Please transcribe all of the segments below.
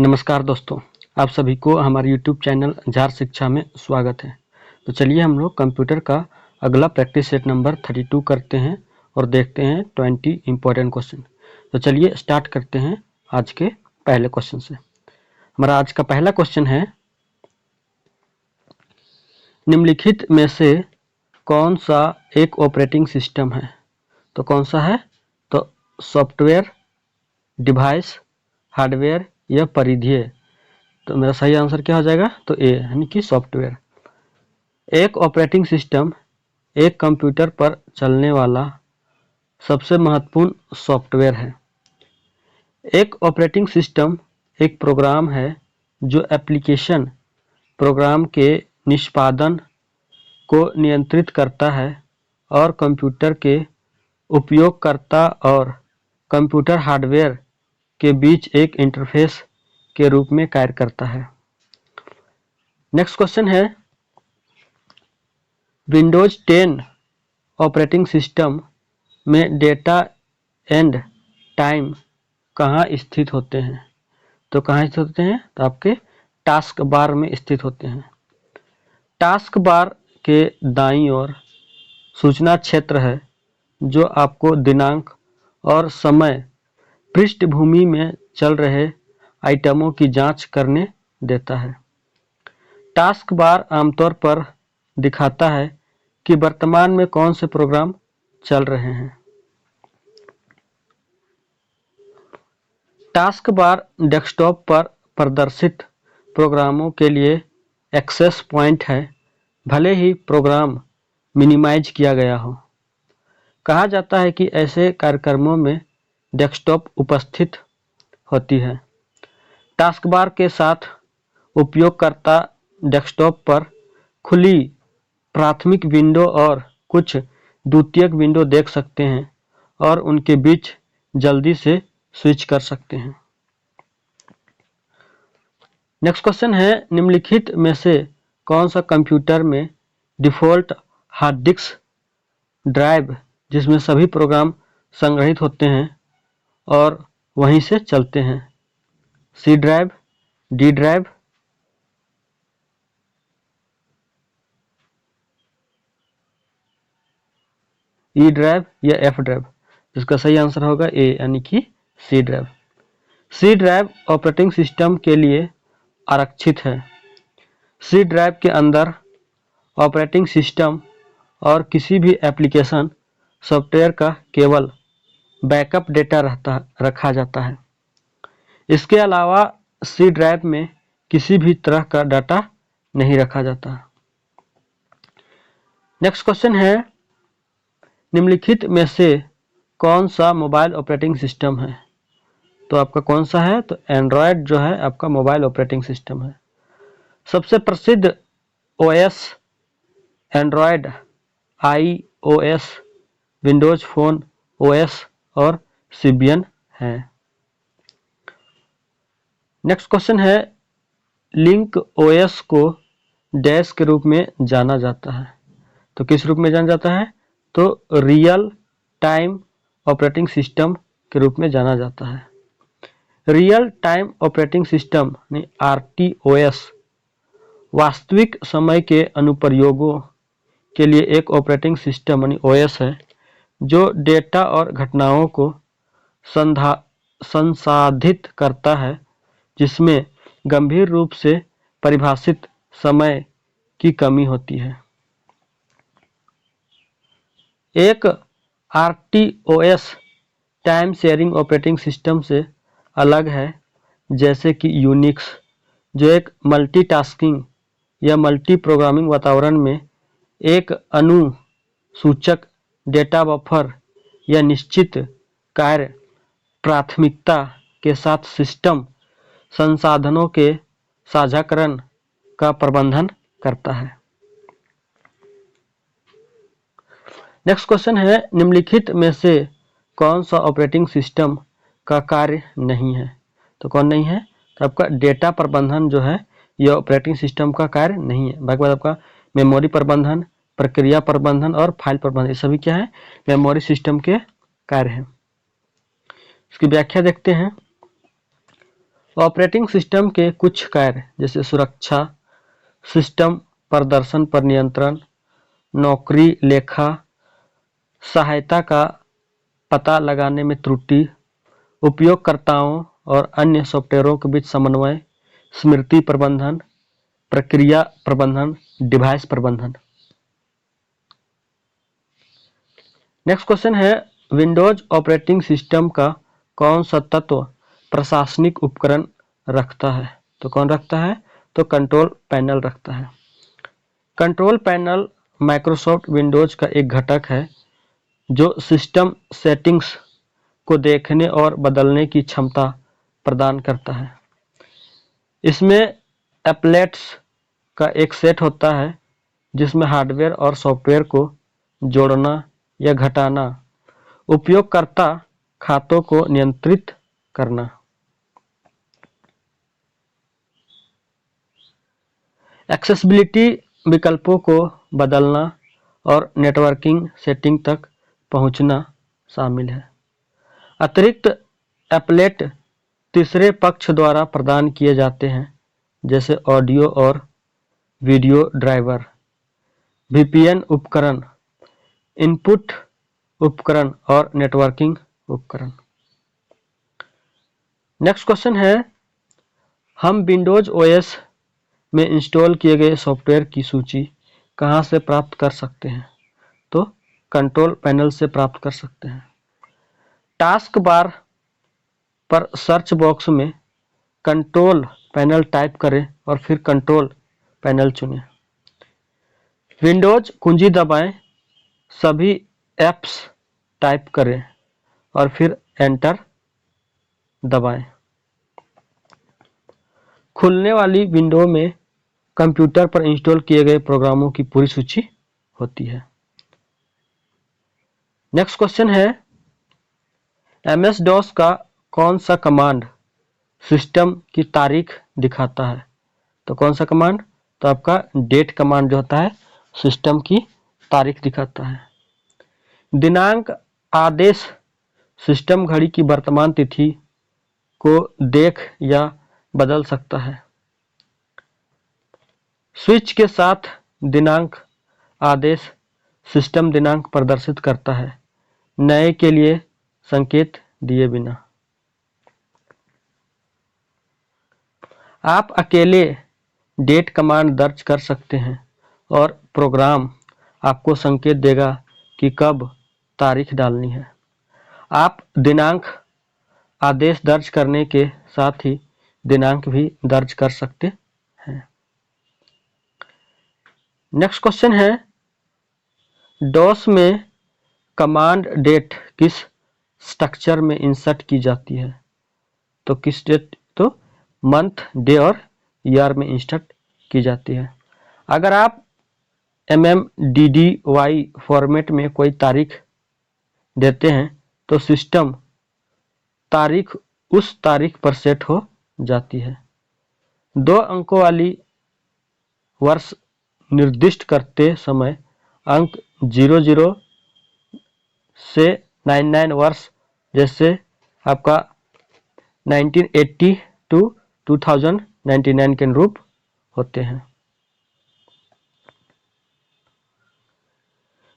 नमस्कार दोस्तों, आप सभी को हमारे YouTube चैनल जार शिक्षा में स्वागत है। तो चलिए हम लोग कंप्यूटर का अगला प्रैक्टिस सेट नंबर 32 करते हैं और देखते हैं 20 इम्पोर्टेंट क्वेश्चन। तो चलिए स्टार्ट करते हैं आज के पहले क्वेश्चन से। हमारा आज का पहला क्वेश्चन है, निम्नलिखित में से कौन सा एक ऑपरेटिंग सिस्टम है? तो कौन सा है? तो सॉफ्टवेयर, डिवाइस, हार्डवेयर या परिधीय। तो मेरा सही आंसर क्या हो जाएगा? तो ए यानी कि सॉफ्टवेयर। एक ऑपरेटिंग सिस्टम एक कंप्यूटर पर चलने वाला सबसे महत्वपूर्ण सॉफ्टवेयर है। एक ऑपरेटिंग सिस्टम एक प्रोग्राम है जो एप्लीकेशन प्रोग्राम के निष्पादन को नियंत्रित करता है और कंप्यूटर के उपयोगकर्ता और कंप्यूटर हार्डवेयर के बीच एक इंटरफेस के रूप में कार्य करता है। नेक्स्ट क्वेश्चन है, विंडोज 10 ऑपरेटिंग सिस्टम में डेटा एंड टाइम कहाँ स्थित होते हैं? तो कहाँ स्थित होते हैं? तो आपके टास्क बार में स्थित होते हैं। टास्क बार के दाईं ओर सूचना क्षेत्र है जो आपको दिनांक और समय पृष्ठभूमि में चल रहे आइटमों की जांच करने देता है। टास्क बार आमतौर पर दिखाता है कि वर्तमान में कौन से प्रोग्राम चल रहे हैं। टास्क बार डेस्कटॉप पर प्रदर्शित प्रोग्रामों के लिए एक्सेस पॉइंट है, भले ही प्रोग्राम मिनिमाइज किया गया हो। कहा जाता है कि ऐसे कार्यक्रमों में डेस्कटॉप उपस्थित होती है। टास्क बार के साथ उपयोगकर्ता डेस्कटॉप पर खुली प्राथमिक विंडो और कुछ द्वितीयक विंडो देख सकते हैं और उनके बीच जल्दी से स्विच कर सकते हैं। नेक्स्ट क्वेश्चन है, निम्नलिखित में से कौन सा कंप्यूटर में डिफ़ॉल्ट हार्ड डिस्क ड्राइव जिसमें सभी प्रोग्राम संग्रहित होते हैं और वहीं से चलते हैं? C drive, D drive, E drive या एफ ड्राइव? जिसका सही आंसर होगा ए यानी कि C drive. C drive operating system के लिए आरक्षित है। सी ड्राइव के अंदर ऑपरेटिंग सिस्टम और किसी भी एप्लीकेशन सॉफ्टवेयर का केवल बैकअप डेटा रखा जाता है। इसके अलावा सी ड्राइव में किसी भी तरह का डाटा नहीं रखा जाता। नेक्स्ट क्वेश्चन है, निम्नलिखित में से कौन सा मोबाइल ऑपरेटिंग सिस्टम है? तो आपका कौन सा है? तो एंड्रॉयड जो है आपका मोबाइल ऑपरेटिंग सिस्टम है। सबसे प्रसिद्ध OS Android, iOS, Windows phone OS और सिबियन है। नेक्स्ट क्वेश्चन है, लिंक ओएस को डैश के रूप में जाना जाता है। तो किस रूप में जाना जाता है? तो रियल टाइम ऑपरेटिंग सिस्टम के रूप में जाना जाता है। रियल टाइम ऑपरेटिंग सिस्टम यानी आरटीओएस वास्तविक समय के अनुप्रयोगों के लिए एक ऑपरेटिंग सिस्टम यानी ओएस है जो डेटा और घटनाओं को संसाधित करता है जिसमें गंभीर रूप से परिभाषित समय की कमी होती है। एक आरटीओएस टाइम शेयरिंग ऑपरेटिंग सिस्टम से अलग है, जैसे कि यूनिक्स जो एक मल्टीटास्किंग या मल्टी प्रोग्रामिंग वातावरण में एक अनुसूचक डेटा बफर या निश्चित कार्य प्राथमिकता के साथ सिस्टम संसाधनों के साझाकरण का प्रबंधन करता है। नेक्स्ट क्वेश्चन है, निम्नलिखित में से कौन सा ऑपरेटिंग सिस्टम का कार्य नहीं है? तो कौन नहीं है? तो आपका डेटा प्रबंधन जो है यह ऑपरेटिंग सिस्टम का कार्य नहीं है। बाकी बात आपका मेमोरी प्रबंधन, प्रक्रिया प्रबंधन और फाइल प्रबंधन, ये सभी क्या है? मेमोरी सिस्टम के कार्य हैं। इसकी व्याख्या देखते हैं। ऑपरेटिंग सिस्टम के कुछ कार्य जैसे सुरक्षा, सिस्टम प्रदर्शन पर नियंत्रण, नौकरी लेखा, सहायता का पता लगाने में त्रुटि, उपयोगकर्ताओं और अन्य सॉफ्टवेयरों के बीच समन्वय, स्मृति प्रबंधन, प्रक्रिया प्रबंधन, डिवाइस प्रबंधन। नेक्स्ट क्वेश्चन है, विंडोज ऑपरेटिंग सिस्टम का कौन सा तत्व प्रशासनिक उपकरण रखता है? तो कौन रखता है? तो कंट्रोल पैनल रखता है। कंट्रोल पैनल माइक्रोसॉफ्ट विंडोज का एक घटक है जो सिस्टम सेटिंग्स को देखने और बदलने की क्षमता प्रदान करता है। इसमें एप्लेट्स का एक सेट होता है जिसमें हार्डवेयर और सॉफ्टवेयर को जोड़ना या घटाना, उपयोगकर्ता खातों को नियंत्रित करना। एक्सेसिबिलिटी विकल्पों को बदलना और नेटवर्किंग सेटिंग तक पहुंचना शामिल है। अतिरिक्त एप्लेट तीसरे पक्ष द्वारा प्रदान किए जाते हैं जैसे ऑडियो और वीडियो ड्राइवर, वीपीएन उपकरण, इनपुट उपकरण और नेटवर्किंग उपकरण। नेक्स्ट क्वेश्चन है, हम विंडोज ओएस में इंस्टॉल किए गए सॉफ्टवेयर की सूची कहां से प्राप्त कर सकते हैं? तो कंट्रोल पैनल से प्राप्त कर सकते हैं। टास्क बार पर सर्च बॉक्स में कंट्रोल पैनल टाइप करें और फिर कंट्रोल पैनल चुनें। विंडोज कुंजी दबाएं, सभी एप्स टाइप करें और फिर एंटर दबाएं। खुलने वाली विंडो में कंप्यूटर पर इंस्टॉल किए गए प्रोग्रामों की पूरी सूची होती है। नेक्स्ट क्वेश्चन है, एमएस डॉस का कौन सा कमांड सिस्टम की तारीख दिखाता है? तो कौन सा कमांड? तो आपका डेट कमांड जो होता है सिस्टम की तारीख दिखाता है। दिनांक आदेश सिस्टम घड़ी की वर्तमान तिथि को देख या बदल सकता है। स्विच के साथ दिनांक आदेश सिस्टम दिनांक प्रदर्शित करता है, नए के लिए संकेत दिए बिना। आप अकेले डेट कमांड दर्ज कर सकते हैं और प्रोग्राम आपको संकेत देगा कि कब तारीख डालनी है। आप दिनांक आदेश दर्ज करने के साथ ही दिनांक भी दर्ज कर सकते हैं। नेक्स्ट क्वेश्चन है, डॉस में कमांड डेट किस स्ट्रक्चर में इंसर्ट की जाती है? तो किस डेट? तो मंथ, डे और ईयर में इंसर्ट की जाती है। अगर आप MMDDY फॉर्मेट में कोई तारीख देते हैं तो सिस्टम तारीख उस तारीख पर सेट हो जाती है। 2 अंकों वाली वर्ष निर्दिष्ट करते समय अंक 00 से 99 वर्ष जैसे आपका 1980 टू 2099 के अनुरूप होते हैं।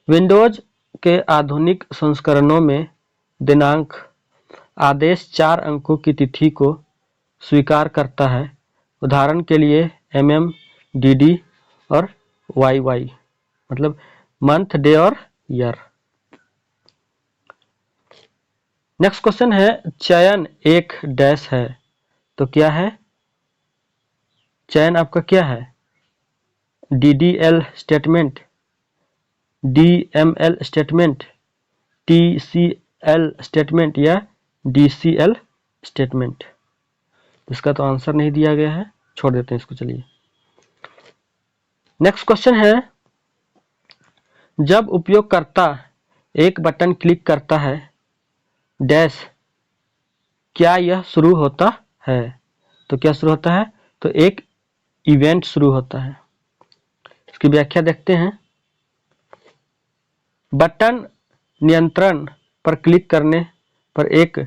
विंडोज के आधुनिक संस्करणों में दिनांक आदेश 4 अंकों की तिथि को स्वीकार करता है। उदाहरण के लिए MMDD और YY मतलब मंथ, डे और ईयर। नेक्स्ट क्वेश्चन है, चयन एक डैश है तो क्या है? चयन आपका क्या है? DDL statement, DML statement, TCL statement या DCL स्टेटमेंट? इसका तो आंसर नहीं दिया गया है, छोड़ देते हैं इसको। चलिए नेक्स्ट क्वेश्चन है, जब उपयोगकर्ता एक बटन क्लिक करता है डैश क्या यह शुरू होता है? तो क्या शुरू होता है? तो एक इवेंट शुरू होता है। इसकी व्याख्या देखते हैं। बटन नियंत्रण पर क्लिक करने पर एक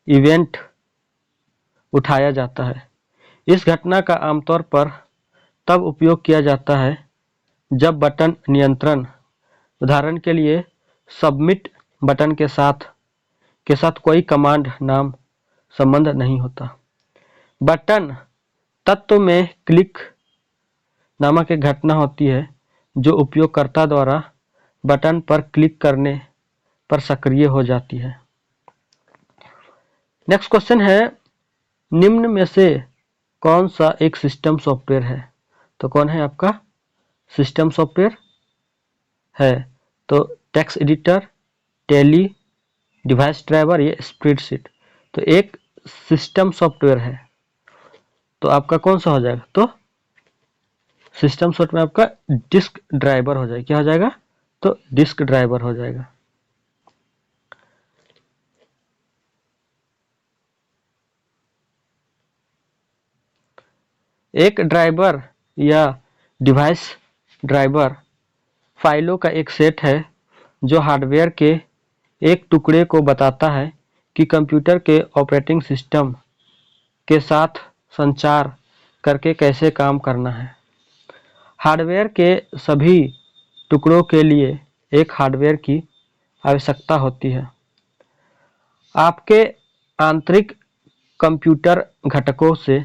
इवेंट उठाया जाता है। इस घटना का आमतौर पर तब उपयोग किया जाता है जब बटन नियंत्रण, उदाहरण के लिए सबमिट बटन के साथ कोई कमांड नाम संबंध नहीं होता। बटन तत्व में क्लिक नामक एक घटना होती है जो उपयोगकर्ता द्वारा बटन पर क्लिक करने पर सक्रिय हो जाती है। नेक्स्ट क्वेश्चन है, निम्न में से कौन सा एक सिस्टम सॉफ्टवेयर है? तो कौन है आपका सिस्टम सॉफ्टवेयर है? तो text editor, tally, device driver या स्प्रेडशीट। तो एक सिस्टम सॉफ्टवेयर है तो आपका कौन सा हो जाएगा? तो सिस्टम सॉफ्टवेयर में आपका डिस्क ड्राइवर हो जाएगा। क्या हो जाएगा? तो डिस्क ड्राइवर हो जाएगा। एक ड्राइवर या डिवाइस ड्राइवर फाइलों का एक सेट है जो हार्डवेयर के एक टुकड़े को बताता है कि कंप्यूटर के ऑपरेटिंग सिस्टम के साथ संचार करके कैसे काम करना है। हार्डवेयर के सभी टुकड़ों के लिए एक हार्डवेयर की आवश्यकता होती है। आपके आंतरिक कंप्यूटर घटकों से,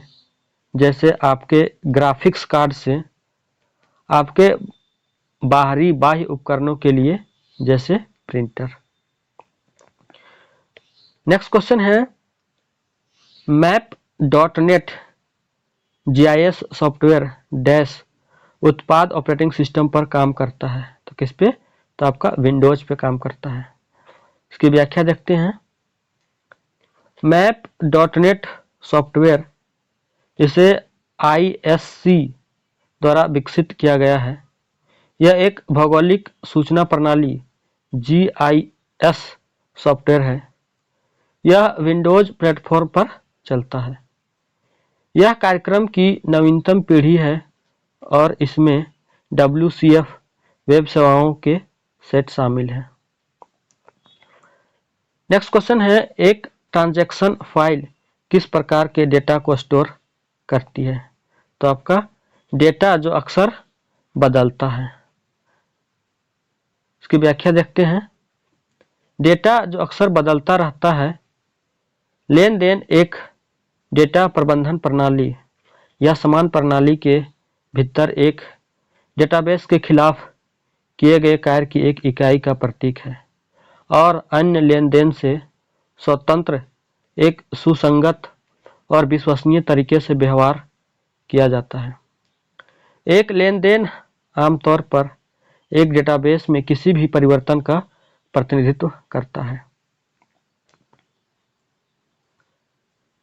जैसे आपके ग्राफिक्स कार्ड से, आपके बाह्य उपकरणों के लिए, जैसे प्रिंटर। नेक्स्ट क्वेश्चन है, मैप.नेट जीआईएस सॉफ्टवेयर डैश उत्पाद ऑपरेटिंग सिस्टम पर काम करता है। तो किस पे? तो आपका विंडोज पे काम करता है। इसकी व्याख्या देखते हैं। मैप.नेट सॉफ्टवेयर, इसे आईएससी द्वारा विकसित किया गया है। यह एक भौगोलिक सूचना प्रणाली जीआईएस सॉफ्टवेयर है। यह विंडोज प्लेटफॉर्म पर चलता है। यह कार्यक्रम की नवीनतम पीढ़ी है और इसमें WCF वेब सेवाओं के सेट शामिल हैं। नेक्स्ट क्वेश्चन है, एक ट्रांजैक्शन फाइल किस प्रकार के डेटा को स्टोर करती है? तो आपका डेटा जो अक्सर बदलता है। इसकी व्याख्या देखते हैं। डेटा जो अक्सर बदलता रहता है, लेन देन एक डेटा प्रबंधन प्रणाली या समान प्रणाली के भीतर एक डेटाबेस के खिलाफ किए गए कार्य की एक इकाई का प्रतीक है और अन्य लेन देन से स्वतंत्र एक सुसंगत और विश्वसनीय तरीके से व्यवहार किया जाता है। एक लेन देन आमतौर पर एक डेटाबेस में किसी भी परिवर्तन का प्रतिनिधित्व करता है।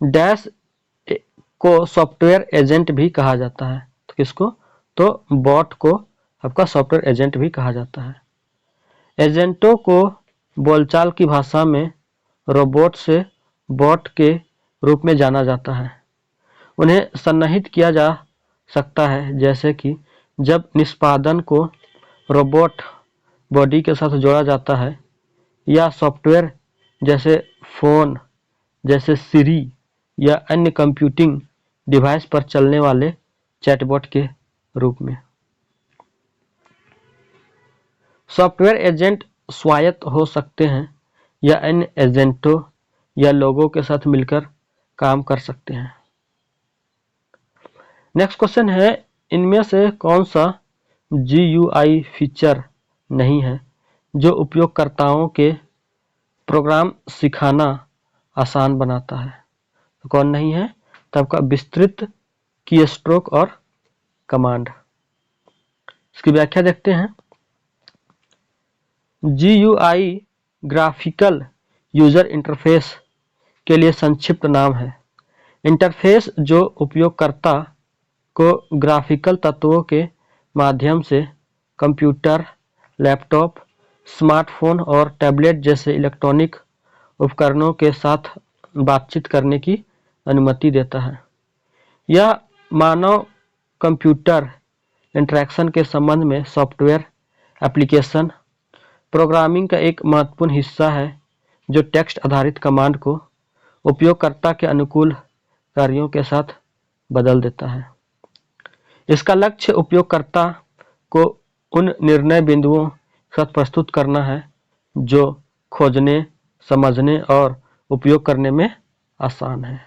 डैश को सॉफ्टवेयर एजेंट भी कहा जाता है। तो किसको? तो बॉट को आपका सॉफ्टवेयर एजेंट भी कहा जाता है। एजेंटों को बोलचाल की भाषा में रोबोट से बॉट के रूप में जाना जाता है। उन्हें सन्निहित किया जा सकता है, जैसे कि जब निष्पादन को रोबोट बॉडी के साथ जोड़ा जाता है, या सॉफ्टवेयर जैसे फ़ोन, जैसे सिरी या अन्य कंप्यूटिंग डिवाइस पर चलने वाले चैटबॉट के रूप में। सॉफ्टवेयर एजेंट स्वायत्त हो सकते हैं या अन्य एजेंटों या लोगों के साथ मिलकर काम कर सकते हैं। नेक्स्ट क्वेश्चन है, इनमें से कौन सा GUI फीचर नहीं है जो उपयोगकर्ताओं के प्रोग्राम सिखाना आसान बनाता है? तो कौन नहीं है? तो आपका विस्तृत कीस्ट्रोक और कमांड। इसकी व्याख्या देखते हैं। GUI ग्राफिकल यूजर इंटरफेस के लिए संक्षिप्त नाम है। इंटरफेस जो उपयोगकर्ता को ग्राफिकल तत्वों के माध्यम से कंप्यूटर, लैपटॉप, स्मार्टफोन और टैबलेट जैसे इलेक्ट्रॉनिक उपकरणों के साथ बातचीत करने की अनुमति देता है। यह मानव कंप्यूटर इंटरैक्शन के संबंध में सॉफ्टवेयर एप्लीकेशन प्रोग्रामिंग का एक महत्वपूर्ण हिस्सा है, जो टेक्स्ट आधारित कमांड को उपयोगकर्ता के अनुकूल कार्यों के साथ बदल देता है। इसका लक्ष्य उपयोगकर्ता को उन निर्णय बिंदुओं के साथ प्रस्तुत करना है जो खोजने, समझने और उपयोग करने में आसान है।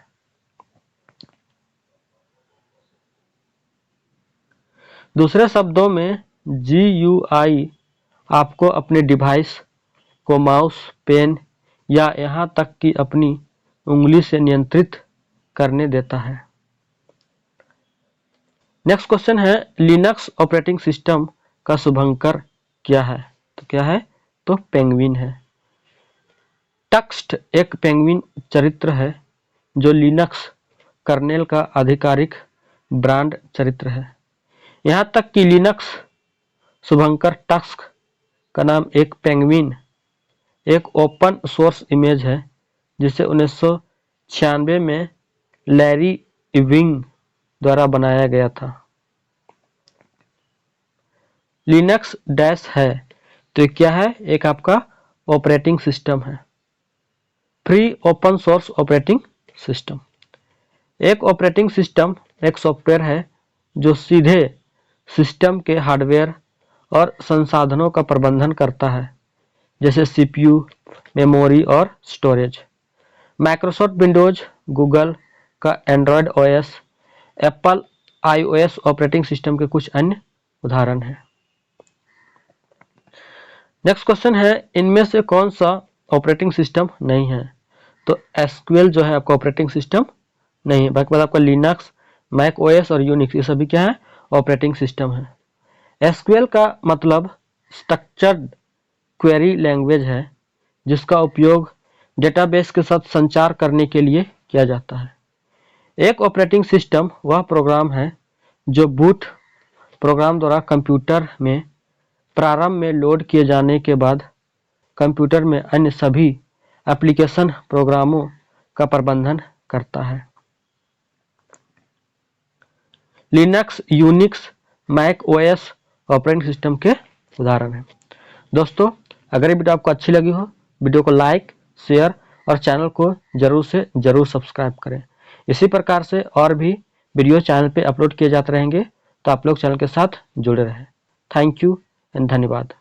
दूसरे शब्दों में GUI आपको अपने डिवाइस को माउस, पेन या यहाँ तक कि अपनी उंगली से नियंत्रित करने देता है। नेक्स्ट क्वेश्चन है, लिनक्स ऑपरेटिंग सिस्टम का शुभंकर क्या है? तो क्या है? तो पेंगुइन है। टक्स्ट एक पेंगुइन चरित्र है जो लिनक्स कर्नेल का आधिकारिक ब्रांड चरित्र है। यहाँ तक कि लिनक्स शुभंकर टक्स्ट का नाम एक पेंगुइन एक ओपन सोर्स इमेज है जिसे 1996 में लैरी इविंग द्वारा बनाया गया था। लिनक्स डैश है तो क्या है? एक आपका ऑपरेटिंग सिस्टम है, free open source operating system. एक ऑपरेटिंग सिस्टम एक सॉफ्टवेयर है जो सीधे सिस्टम के हार्डवेयर और संसाधनों का प्रबंधन करता है, जैसे CPU, मेमोरी और स्टोरेज। माइक्रोसॉफ्ट विंडोज, गूगल का Android OS, Apple iOS operating system के कुछ अन्य उदाहरण हैं। नेक्स्ट क्वेश्चन है, इनमें से कौन सा ऑपरेटिंग सिस्टम नहीं है? तो SQL जो है आपका ऑपरेटिंग सिस्टम नहीं है। बाकी आपका लिनक्स, मैक OS और यूनिक्स ये सभी क्या है? ऑपरेटिंग सिस्टम है। SQL का मतलब स्ट्रक्चर्ड क्वेरी लैंग्वेज है जिसका उपयोग डेटाबेस के साथ संचार करने के लिए किया जाता है। एक ऑपरेटिंग सिस्टम वह प्रोग्राम है जो बूट प्रोग्राम द्वारा कंप्यूटर में प्रारंभ में लोड किए जाने के बाद कंप्यूटर में अन्य सभी एप्लीकेशन प्रोग्रामों का प्रबंधन करता है। Linux, Unix, Mac OS operating system के उदाहरण हैं। दोस्तों, अगर ये वीडियो आपको अच्छी लगी हो, वीडियो को लाइक, शेयर और चैनल को जरूर से जरूर सब्सक्राइब करें। इसी प्रकार से और भी वीडियो चैनल पे अपलोड किए जाते रहेंगे, तो आप लोग चैनल के साथ जुड़े रहें। थैंक यू एंड धन्यवाद।